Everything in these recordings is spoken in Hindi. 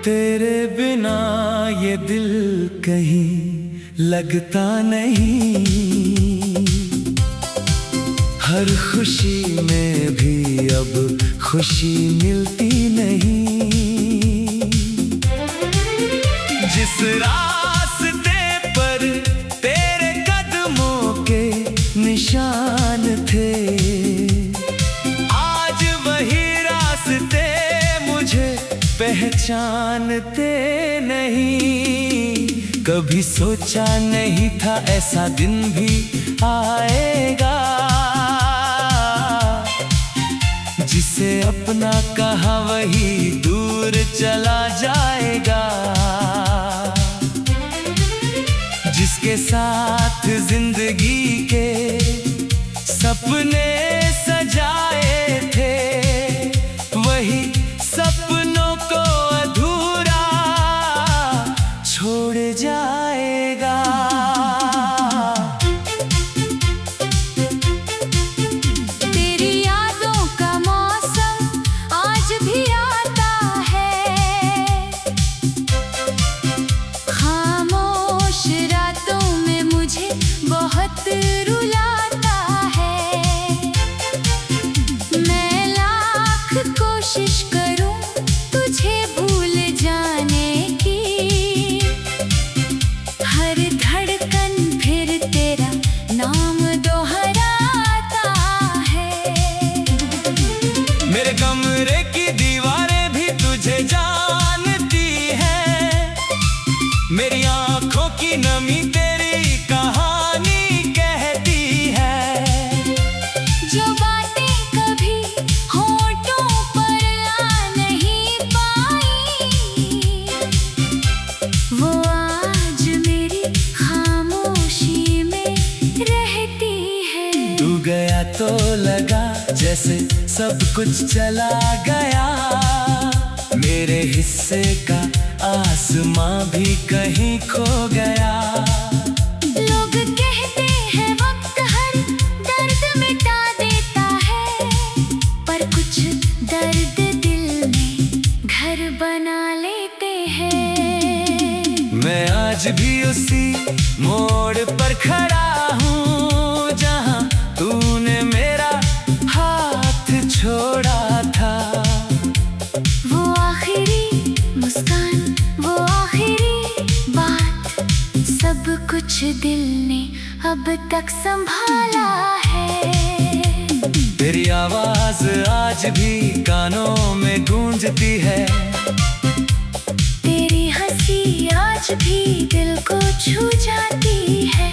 तेरे बिना ये दिल कहीं लगता नहीं, हर खुशी में भी अब खुशी मिलती नहीं। जिस रास्ते पर तेरे कदमों के निशान थे, आज वही रास्ते मुझे पहचानते नहीं। कभी सोचा नहीं था ऐसा दिन भी आएगा, जिसे अपना कहा वही दूर चला जाएगा। जिसके साथ जिंदगी के सपने सजाए थे, वही सपनों को अधूरा छोड़ जाएगा। तेरी यादों का मौसम आज भी आता है, खामोश रातों में मुझे बहुत रुलाता है। मैं लाख कोशिश करूं तुझे भूल जाने की, हर धड़कन फिर तेरा नाम दोहराता है। मेरे कमरे की दीवारें भी तुझे जानती हैं, मेरी आंखों की नमी तेरी कहानी कहती है। जो बातें कभी होठों पर आ नहीं पाई, वो आज मेरी खामोशी में रहती है। तू गया तो लगा जैसे सब कुछ चला गया, मेरे हिस्से का आसमां भी कहीं खो गया। लोग कहते हैं वक्त हर दर्द मिटा देता है, पर कुछ दर्द दिल में घर बना लेते हैं। मैं आज भी उसी मोड़ पर खड़ा हूँ, जहाँ तूने मेरा हाथ छोड़ा था। वो आखिरी मुस्कान, वो आखिरी बात, सब कुछ दिल ने अब तक संभाला है। तेरी आवाज आज भी कानों में गूंजती है, तेरी हंसी आज भी दिल को छू जाती है।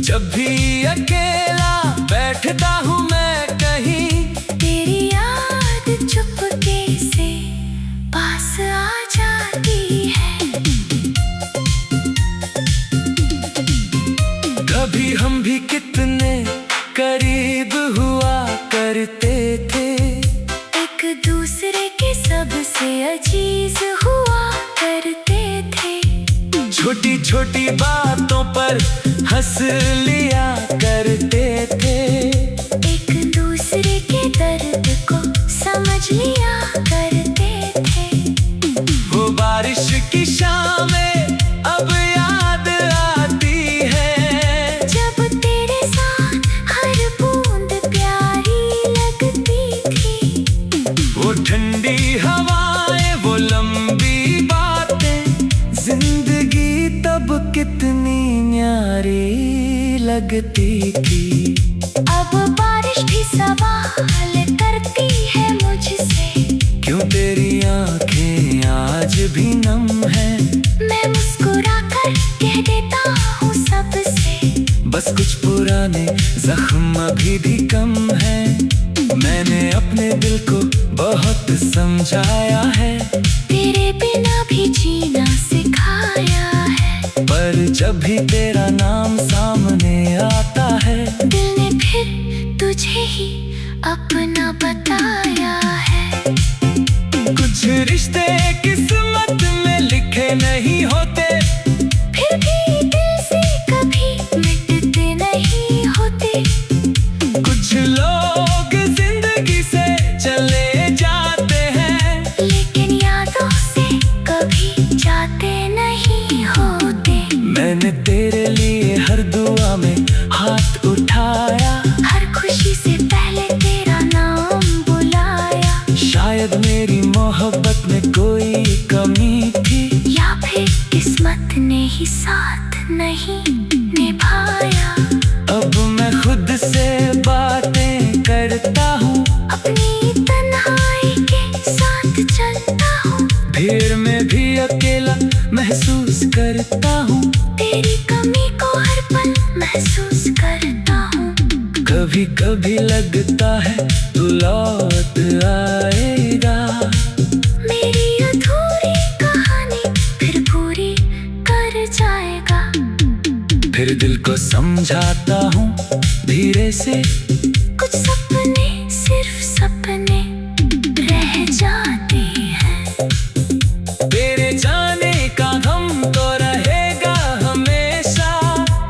जब भी अकेला बैठता हूँ मैं कहीं, तेरी याद चुपके से पास आ जाती है। कभी हम भी कितने करीब हुआ करते थे, एक दूसरे के सबसे अजीज हुआ करते थे। छोटी छोटी बातों पर हंस लिया करते थे, एक दूसरे के दर्द को समझ लिया करते थे। वो बारिश की शामें अब याद आती है, जब तेरे साथ हर बूंद प्यारी लगती थी। वो ठंडी हवाएं, वो लंबी बातें, जिंदगी तब कितनी न्यारी लगती थी। अब बारिश भी सवाल करती है मुझसे, क्यों तेरी आंखें आज भी नम है। मैं मुस्कुराकर कह देता हूँ सबसे, बस कुछ पुराने जख्म अभी भी कम है। मैंने अपने दिल को बहुत समझाया है, तेरे बिना भी जीना सिखाया है। पर जब भी तेरा नाम सामने तुझे ही अपना बताया है। कुछ रिश्ते किस्मत में लिखे नहीं होते, फिर भी दिल से कभी मिटते नहीं होते। कुछ लोग जिंदगी से चले जाते हैं, लेकिन यादों से कभी जाते नहीं होते। मैंने तेरे लिए हर दुआ में हाथ उठाया, हर खुशी से पहले तेरा नाम बुलाया। शायद मेरी मोहब्बत में कोई कमी थी, या फिर किस्मत ने ही साथ नहीं निभाया। अब मैं खुद से बातें करता हूँ, अपनी तन्हाई के साथ चलता हूँ। भीड़ में भी अकेला महसूस करता हूँ, तेरी कमी को हर पल महसूस करता हूँ। कभी कभी लगता है तू लौट आएगा, मेरी अधूरी कहानी फिर पूरी कर जाएगा। फिर दिल को समझाता हूँ धीरे से, कुछ सपने सिर्फ सपने रह जाते हैं। तेरे जाने का गम तो रहेगा हमेशा,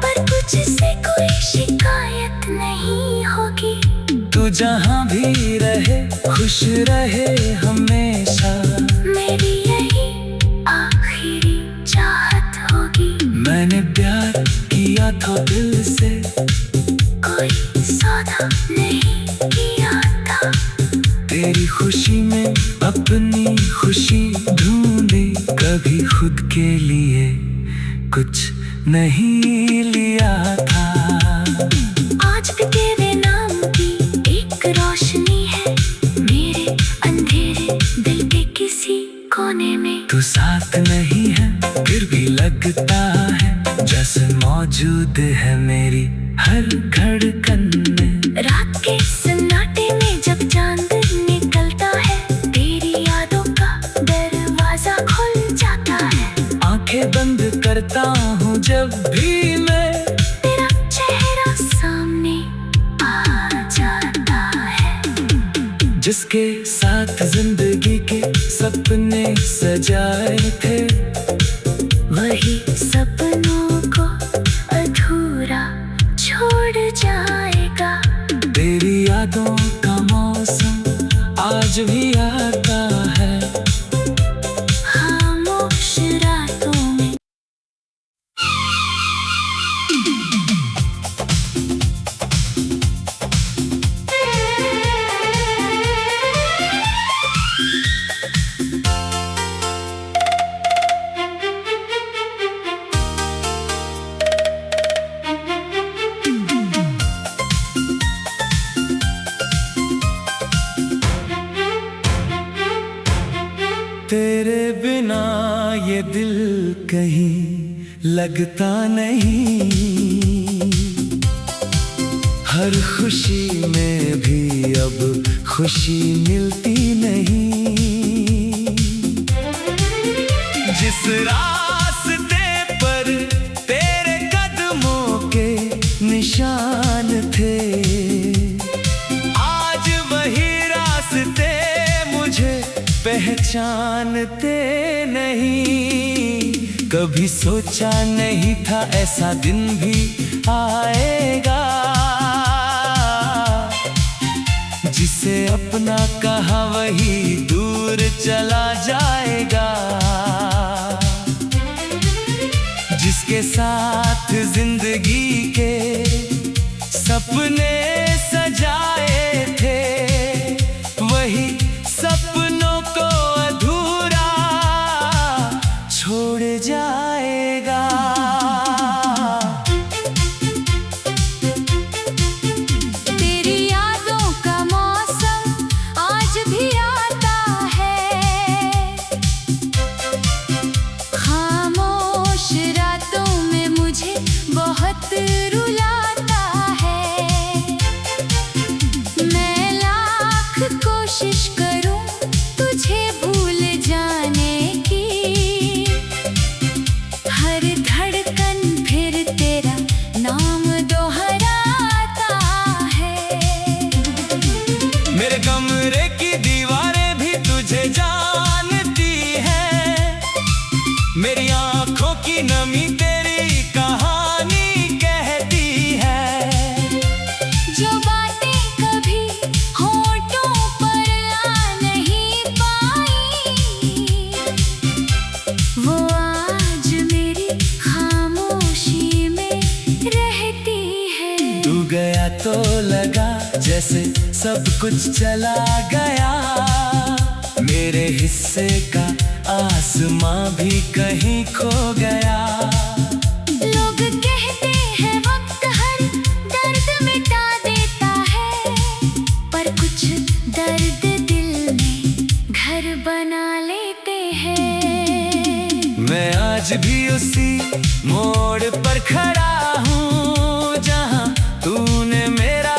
पर कुछ से कोई शिकायत नहीं होगी। तू जहाँ भी रहे खुश रहे हमेशा, मेरी यही आखिरी चाहत होगी। मैंने प्यार किया था दिल से, कोई सौदा नहीं किया था। तेरी खुशी में अपनी खुशी ढूंढी, कभी खुद के लिए कुछ नहीं लिया था। आज भी तेरे नाम की एक रोशनी है, मेरे अंधेरे दिल के किसी कोने में। तू साथ नहीं है फिर भी लगता है जैसे मौजूद है मेरी हर धड़कन में। रात के सन्नाटे में जब चांद निकलता है, तेरी यादों का दरवाजा खुल जाता है। आंखें बंद करता हूँ जब भी मैं, तेरा चेहरा सामने आ जाता है। जिसके साथ जिंदगी के सपने सजाए थे, वही सपनों को अधूरा छोड़ जाएगा। तेरी यादों का मौसम आज भी आता है, खामोश रातों में। तेरे बिना ये दिल कहीं लगता नहीं, हर खुशी में भी अब खुशी मिलती नहीं। जिस रास्ते पर तेरे कदमों के निशान थे, आज वही रास्ते मुझे पहचानते नहीं। कभी सोचा नहीं था ऐसा दिन भी आएगा, जिसे अपना कहा वही दूर चला जाएगा। जिसके साथ जिंदगी के सपने सजाए थे, वही सपनों को अधूरा छोड़ जाएगा। तेरी यादों का मौसम आज भी आता है, खामोश रातों में मुझे बहुत रुलाता है। आंखों की नमी तेरी कहानी कहती है। जो बातें कभी होठों पर आ नहीं पाई, वो आज मेरी खामोशी में रहती है। तू गया तो लगा जैसे सब कुछ चला गया, मेरे हिस्से का आसमां भी कहीं खो गया। लोग कहते हैं वक्त हर दर्द मिटा देता है, पर कुछ दर्द दिल में घर बना लेते हैं। मैं आज भी उसी मोड़ पर खड़ा हूँ जहाँ तूने मेरा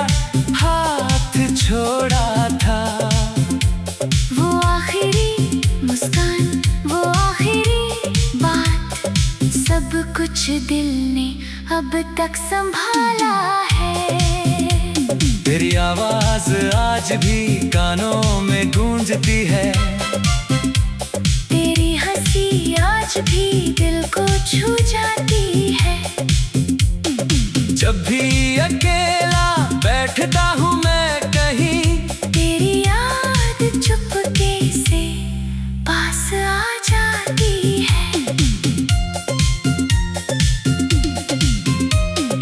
हाथ छोड़ा था। वो आखिरी मुस्कान, वो आखिरी बात, सब कुछ दिल ने अब तक संभाला है। तेरी आवाज आज भी कानों में गूंजती है, तेरी हंसी आज भी दिल को छू जाती है। जब भी अकेला बैठता हूँ मैं कहीं, तेरी याद चुपके से पास आ जाती है।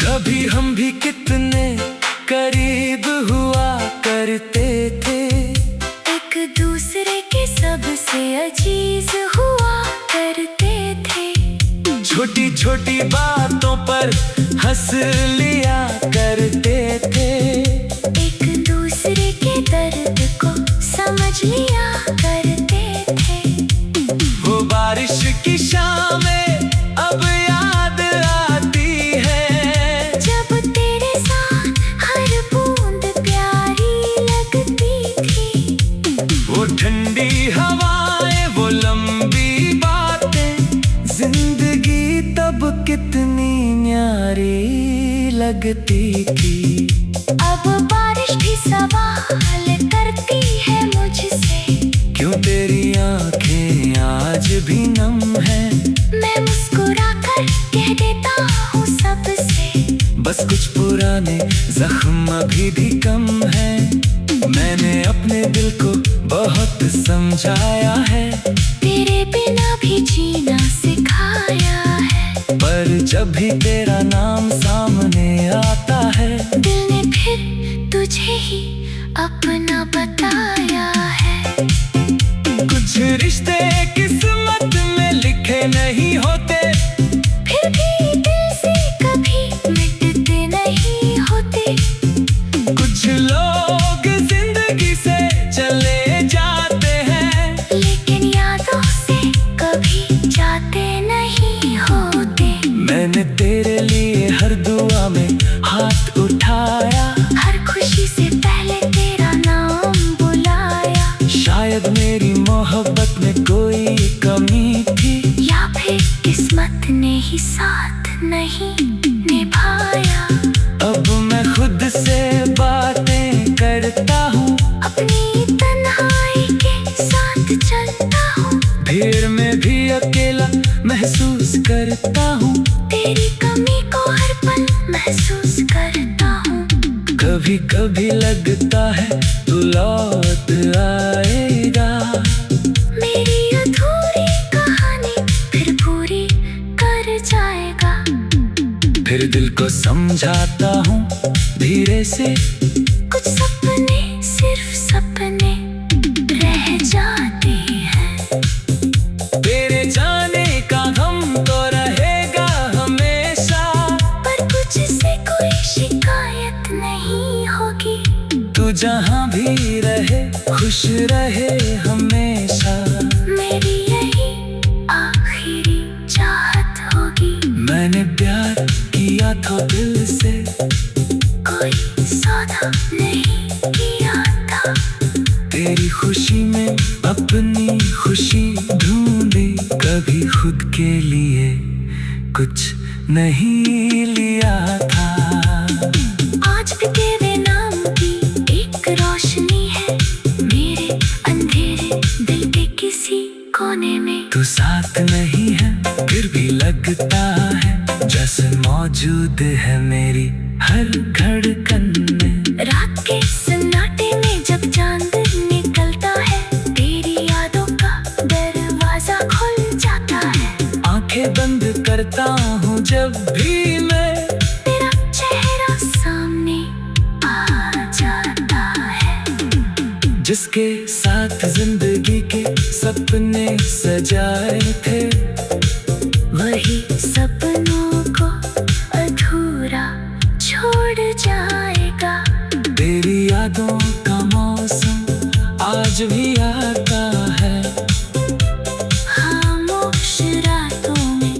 कभी हम भी कितने करीब हुआ करते थे, एक दूसरे के सबसे अजीज हुआ करते थे। छोटी छोटी बातों पर हंस लिया करते थे, एक दूसरे के दर्द को समझ लिया करते थे। वो बारिश की शामें अब याद आती है, जब तेरे साथ हर बूंद प्यारी लगती थी। वो ठंडी हवाएं, वो लंबी बातें, जिंदगी तब कितनी न्यारी लगती थी। अब बारिश भी सवाल करती है मुझसे, क्यों तेरी आंखें आज भी नम हैं। मैं मुस्कुराकर कह देता हूँ सबसे, बस कुछ पुराने जख्म अभी भी कम हैं। मैंने अपने दिल को बहुत समझाया है, तेरे बिना भी जीना सिखाया है। पर जब भी तेरा नाम सामने आता है, दिल ने फिर तुझे ही अपना बताया है। कुछ रिश्ते किस्मत में लिखे नहीं होते, फिर भी दिल से कभी मिटते नहीं होते। कुछ लोग जिंदगी से चले जाते हैं, लेकिन यादों से कभी जाते नहीं होते। मैंने तेरे लिए हर दुआ में हाथ उठाया, हर खुशी से पहले तेरा नाम बुलाया। शायद मेरी मोहब्बत में कोई कमी थी, या फिर किस्मत ने ही साथ नहीं निभाया। अब मैं खुद से बातें करता हूँ, अपनी तन्हाई के साथ चलता हूँ। भीड़ में भी अकेला महसूस करता हूँ, तेरी कमी को हर पल महसूस करता हूँ। कभी कभी लगता है तू लौट आएगा, मेरी अधूरी कहानी फिर पूरी कर जाएगा। फिर दिल को समझाता हूँ धीरे से, कुछ सपने सिर्फ सपने रह जाते हैं। तेरे जाने का गम तो रहेगा हमेशा, पर कुछ से कोई शिकायत नहीं होगी। तू जहाँ भी रहे खुश रहे हमेशा, मेरी यही आखिरी चाहत होगी। मैंने प्यार किया था दिल से, कोई सौदा नहीं किया था। तेरी खुशी में अपनी खुशी ढूंढी, कभी खुद के लिए कुछ नहीं लिया था। आज भी तेरे नाम की एक रोशनी है, मेरे अंधेरे दिल के किसी कोने में। तू साथ नहीं है फिर भी लग लगता है जैसे मौजूद है मेरी हर धड़कन में। रात के सन्नाटे में जब चांद निकलता है, तेरी यादों का दरवाजा खुल जाता है। आंखें बंद करता हूँ जब भी मैं, तेरा चेहरा सामने आ जाता है। जिसके साथ जिंदगी के सपने सजाए थे, वही सपनों को अधूरा छोड़ जाएगा। तेरी यादों का मौसम आज भी आता है। खामोश रातों में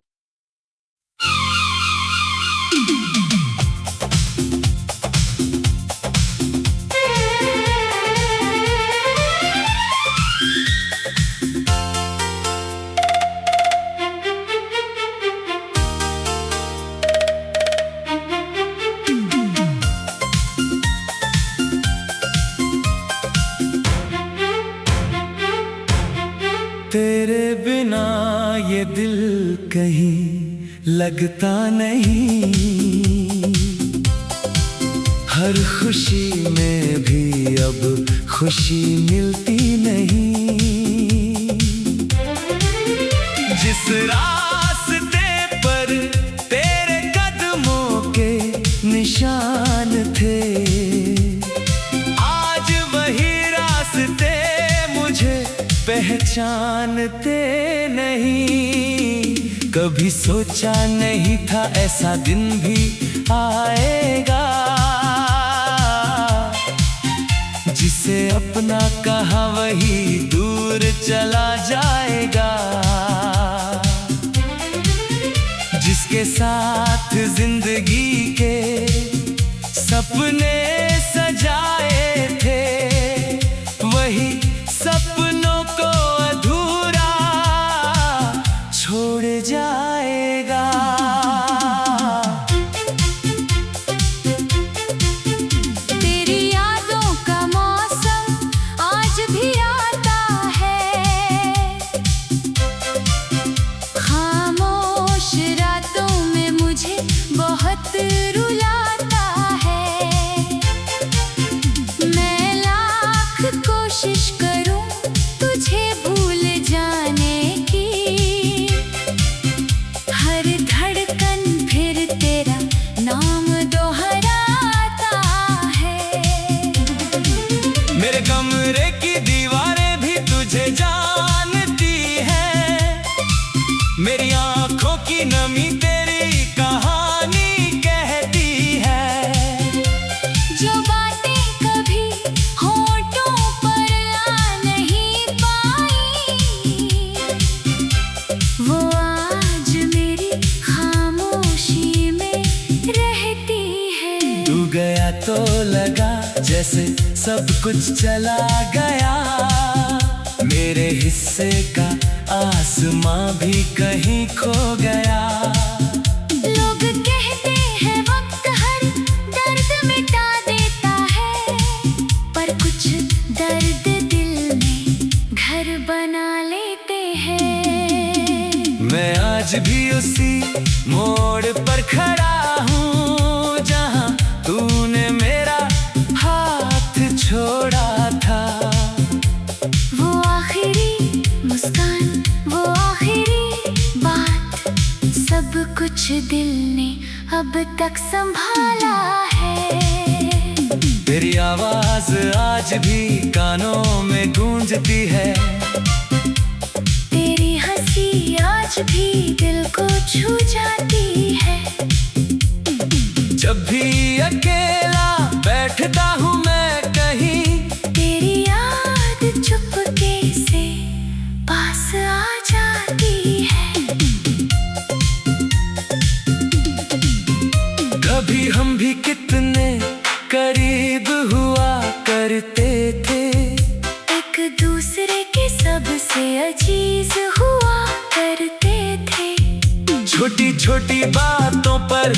तेरे बिना ये दिल कहीं लगता नहीं। हर खुशी में भी अब खुशी मिलती नहीं। जिस रास्ते पर तेरे कदमों के निशान थे, आज वही रास्ते मुझे पहचानते नहीं। कभी सोचा नहीं था ऐसा दिन भी आएगा, जिसे अपना कहा वही दूर चला जाएगा। जिसके साथ जिंदगी के सपने सजाए थे, वही सपनों को अधूरा छोड़ जाएगा। तेरी यादों का मौसम आज भी आता है। खामोश रातों में मुझे बहुत रुलाता है। मैं लाख कोशिश करूं तुझे भूल जाने की, हर धड़कन फिर तेरा नाम दोहराता है। मेरे कमरे की दीवारें भी तुझे जानती हैं। मेरी आंखों की नमी तेरी कहानी कहती है। जो बातें कभी होठों पर आ नहीं पाई, वो आज मेरी खामोशी में रहती है। तू गया तो लगा जैसे सब कुछ चला गया। मेरे हिस्से का आसमां भी कहीं खो गया। लोग कहते हैं वक्त हर दर्द मिटा देता है, पर कुछ दर्द दिल में घर बना लेते हैं। मैं आज भी उसी मोड़ पर खड़ा हूँ, जहाँ तूने मेरा हाथ छोड़ा था। वो आखिरी मुस्कान, वो आखिरी बात, सब कुछ दिल ने अब तक संभाला है। तेरी आवाज आज भी कानों में गूंजती है। तेरी हंसी आज भी दिल को छू जाती है। जब भी अकेला बैठता हूँ मैं कहीं, तेरी याद चुपके से पास आ जाती है। कभी हम भी कितने करीब हुआ करते थे। एक दूसरे के सबसे अजीज हुआ करते थे। छोटी छोटी बातों पर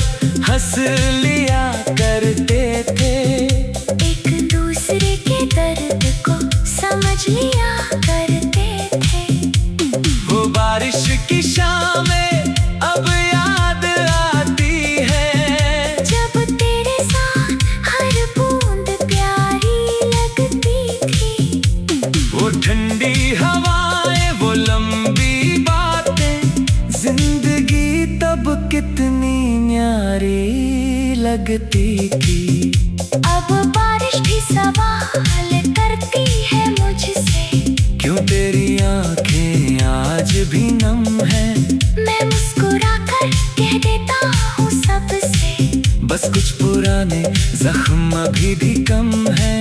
हंस लिया करते थे। एक दूसरे के दर्द को समझ लिया करते थे। वो बारिश की शामें अब प्यारी लगती थी। अब बारिश भी सवाल करती है मुझसे, क्यों तेरी आंखें आज भी नम है। मैं मुस्कुरा कर कह देता हूँ सबसे, बस कुछ पुराने जख्म अभी भी कम है।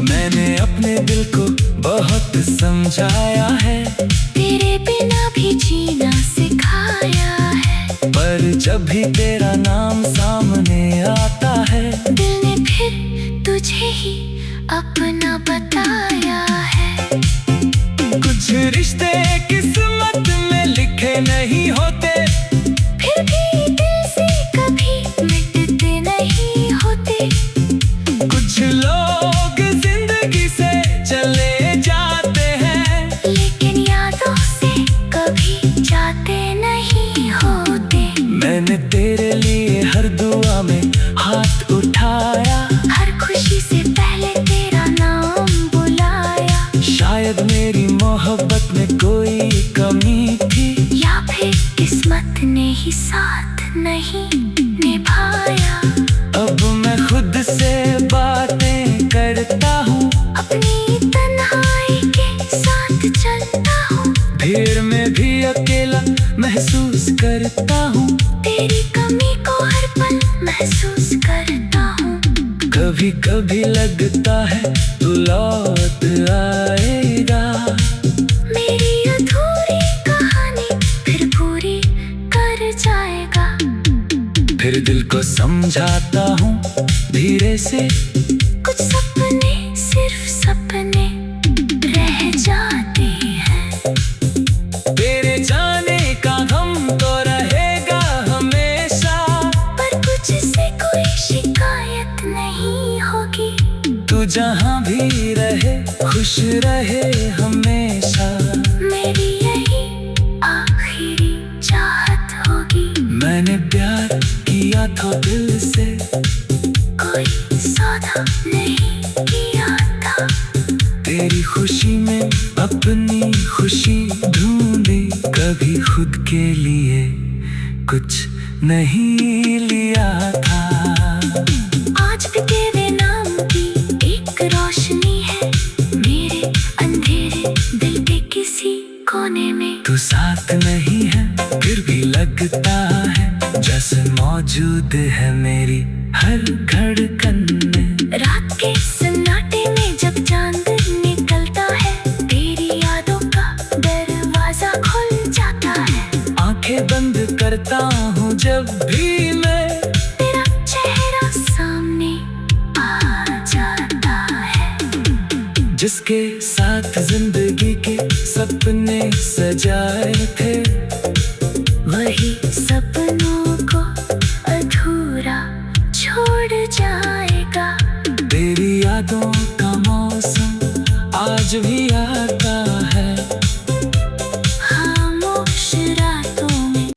मैंने अपने दिल को बहुत समझाया है, तेरे बिना भी जीना सिखाया है। पर जब भी तेरा नाम सामने आता है, दिल ने फिर तुझे ही अपना बताया है। कुछ रिश्ते किस्मत में लिखे नहीं होते, फिर भी दिल से कभी मिटते नहीं होते। कुछ लोग जिंदगी से चले जाते हैं, लेकिन यादों से कभी जाते नहीं होते। मैंने तेरे लिए हर दुआ में हाथ उठाया, हर खुशी से पहले तेरा नाम बुलाया। शायद मेरी मोहब्बत में कोई कमी थी, या फिर किस्मत ने ही साथ नहीं निभाया। अब मैं खुद से बातें करता हूँ, अपनी तन्हाई के साथ चलता हूँ। भीड़ में भी अकेला महसूस करता हूँ, तेरी कमी को हर पल महसूस करता हूँ। कभी कभी लगता है तू लौट आएगा, मेरी अधूरी कहानी फिर पूरी कर जाएगा। फिर दिल को समझाता हूँ धीरे से, कुछ सपने सिर्फ सपने रह जाते हैं। तेरे जाने का गम तो रहेगा हमेशा, पर कुछ से कोई शिकायत नहीं होगी। तू जहाँ भी रहे खुश रहे हमेशा, मेरी यही आखिरी चाहत होगी। मैंने प्यार किया था दिल से, कोई सौदा नहीं किया था। तेरी खुशी में अपनी खुशी ढूंढी, कभी खुद के लिए कुछ नहीं लिया था। आज भी तेरे नाम की एक रोशनी है, मेरे अंधेरे दिल के किसी कोने में। तू साथ नहीं है फिर भी लगता है जैसे मौजूद है मेरी हर धड़कन में। रात के सन्नाटे में जब चांद निकलता है, तेरी यादों का दरवाजा खुल जाता है। आंखें बंद करता हूँ जब भी मैं, तेरा चेहरा सामने आ जाता है। जिसके साथ जिंदगी के सपने सजाए थे, वही सपनों को अधूरा छोड़ जाएगा। तेरी यादों का मौसम आज भी आता है, खामोश रातों में।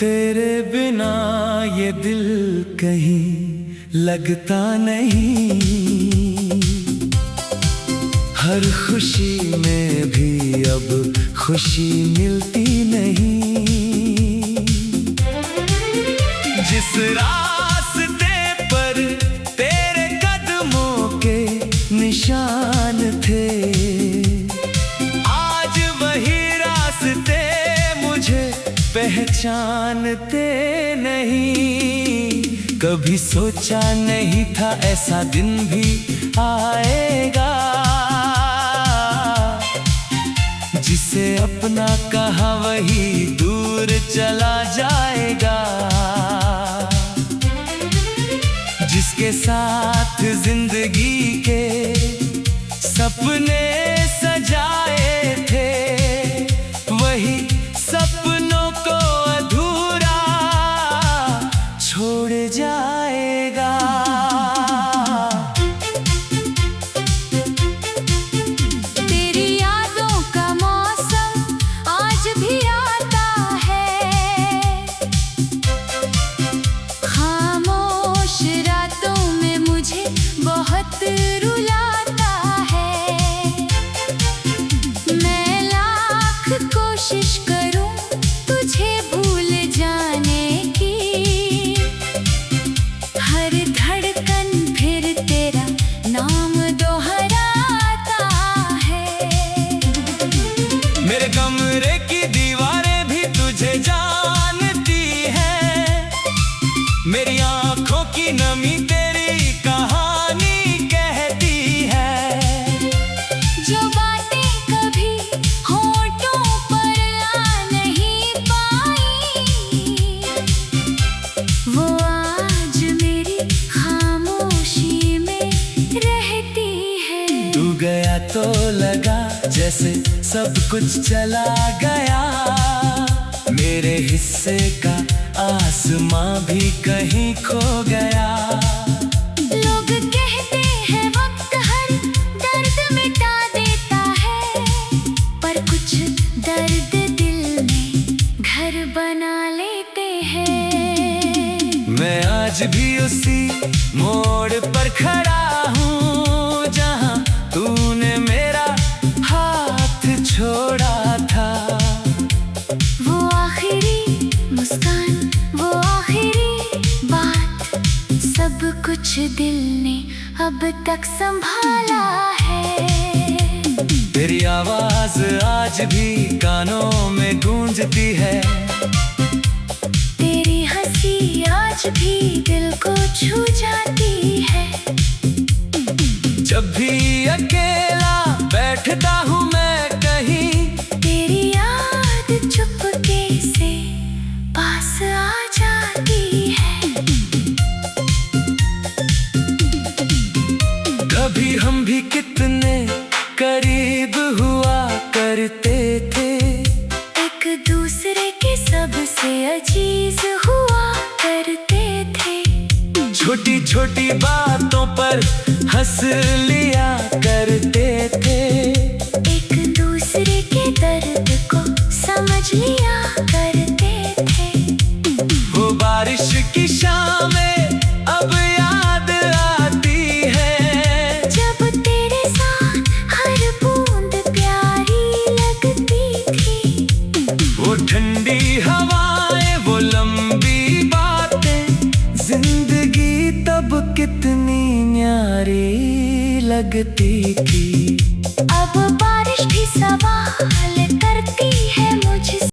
तेरे बिना ये दिल कहीं लगता नहीं, हर खुशी में भी अब खुशी मिलती नहीं। जिस रास्ते पर तेरे कदमों के निशान थे, आज वही रास्ते मुझे पहचानते नहीं। कभी सोचा नहीं था ऐसा दिन भी आएगा, जिसे अपना कहा वही दूर चला जाएगा। जिसके साथ जिंदगी के सपने सजाए थे, वही सपनों को अधूरा छोड़ जाएगा। जैसे सब कुछ चला गया। मेरे हिस्से का आसमां भी कहीं खो गया। लोग कहते हैं वक्त हर दर्द मिटा देता है, पर कुछ दर्द दिल में घर बना लेते हैं। मैं आज भी उसी मोड़ पर खड़ा हूँ जहाँ तूने मेरा हाथ छोड़ा था। वो आखिरी मुस्कान, वो आखिरी बात, सब कुछ दिल ने अब तक संभाला है। तेरी आवाज आज भी कानों में गूंजती है। तेरी हंसी आज भी दिल को छू जाती है। जब भी अकेला बैठता हूँ मैं कहीं, तेरी याद चुपके से पास आ जाती है। कभी हम भी कितने करीब हुआ करते थे। एक दूसरे के सबसे अजीज हुआ करते थे। छोटी छोटी बातों पर हंस लिया करते थे। एक दूसरे के दर्द को समझ लिया करते थे। वो बारिश की शामें अब याद आती है। जब तेरे साथ हर बूंद प्यारी लगती थी। वो ठंडी हवाएं, वो लंबी बातें, जिंदगी तब कितनी न्यारी लगती थी। अब बारिश भी सवाल करती है मुझसे।